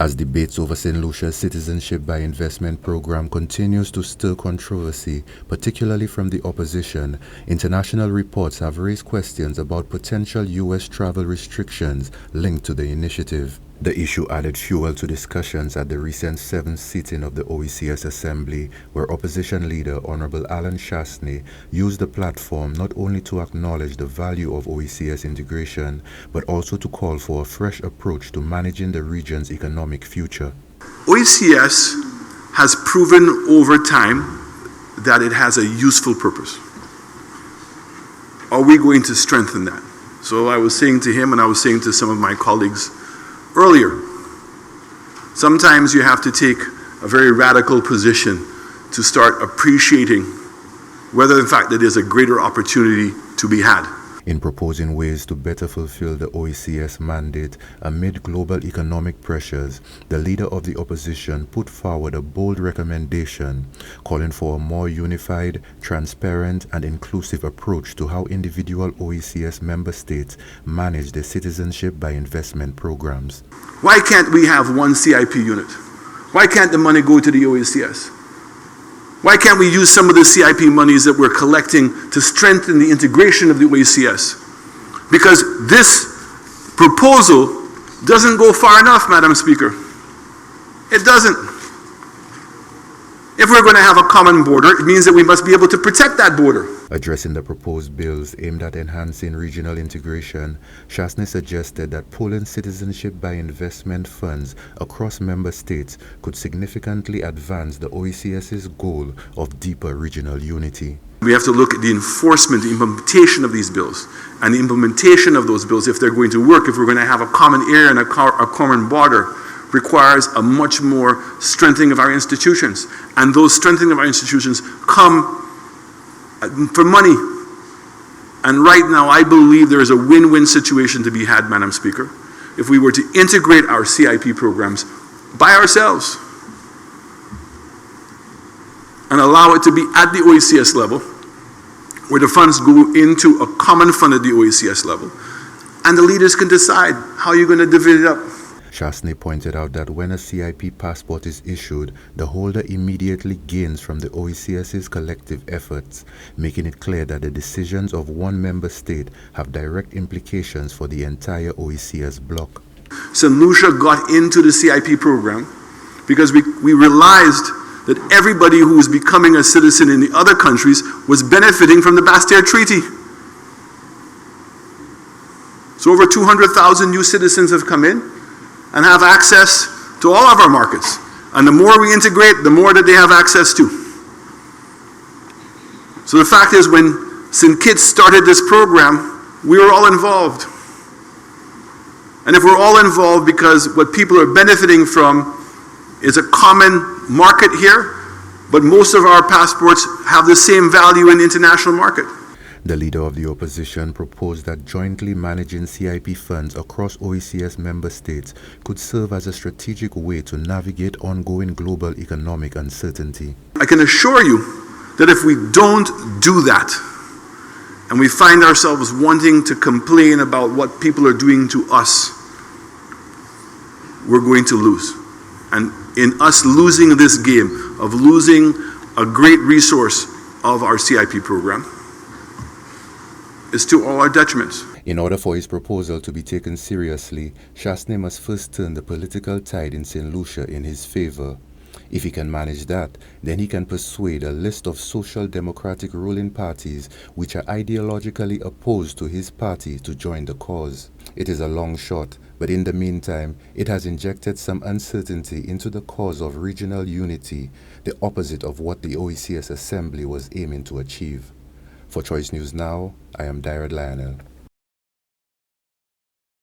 As debates over St. Lucia's Citizenship by Investment program continues to stir controversy, particularly from the opposition, international reports have raised questions about potential U.S. travel restrictions linked to the initiative. The issue added fuel to discussions at the recent 7th sitting of the OECS Assembly, where opposition leader Honorable Chastanet used the platform not only to acknowledge the value of OECS integration, but also to call for a fresh approach to managing the region's economic future. OECS has proven over time that it has a useful purpose. Are we going to strengthen that? So I was saying to him, and I was saying to some of my colleagues earlier, sometimes you have to take a very radical position to start appreciating whether in fact there is a greater opportunity to be had. In proposing ways to better fulfill the OECS mandate amid global economic pressures, the leader of the opposition put forward a bold recommendation calling for a more unified, transparent, and inclusive approach to how individual OECS member states manage their citizenship by investment programs. Why can't we have one CIP unit? Why can't the money go to the OECS? Why can't we use some of the CIP monies that we're collecting to strengthen the integration of the OECS? Because this proposal doesn't go far enough, Madam Speaker. It doesn't. If we're going to have a common border, it means that we must be able to protect that border. Addressing the proposed bills aimed at enhancing regional integration, Chastanet suggested that pooling citizenship by investment funds across member states could significantly advance the OECS's goal of deeper regional unity. We have to look at the enforcement, the implementation of these bills, and the implementation of those bills, if they're going to work, if we're going to have a common area and a common border, requires a much more strengthening of our institutions. And those strengthening of our institutions come for money. And right now, I believe there is a win-win situation to be had, Madam Speaker, if we were to integrate our CIP programs by ourselves and allow it to be at the OECS level, where the funds go into a common fund at the OECS level, and the leaders can decide how you're going to divvy it up. Chastanet pointed out that when a CIP passport is issued, the holder immediately gains from the OECS's collective efforts, making it clear that the decisions of one member state have direct implications for the entire OECS bloc. St. Lucia got into the CIP program because we realized that everybody who was becoming a citizen in the other countries was benefiting from the Bastille Treaty. So over 200,000 new citizens have come in and have access to all of our markets. And the more we integrate, the more that they have access to. So the fact is, when St. Kitts started this program, we were all involved. And if we're all involved because what people are benefiting from is a common market here, but most of our passports have the same value in the international market. The leader of the opposition proposed that jointly managing CIP funds across OECS member states could serve as a strategic way to navigate ongoing global economic uncertainty. I can assure you that if we don't do that, and we find ourselves wanting to complain about what people are doing to us, we're going to lose. And in us losing this game, of losing a great resource of our CIP program, is to all our detriments. In order for his proposal to be taken seriously, Chastanet must first turn the political tide in St. Lucia in his favor. If he can manage that, then he can persuade a list of social democratic ruling parties which are ideologically opposed to his party to join the cause. It is a long shot, but in the meantime, it has injected some uncertainty into the cause of regional unity, the opposite of what the OECS Assembly was aiming to achieve. For Choice News Now, I am Leader Hon.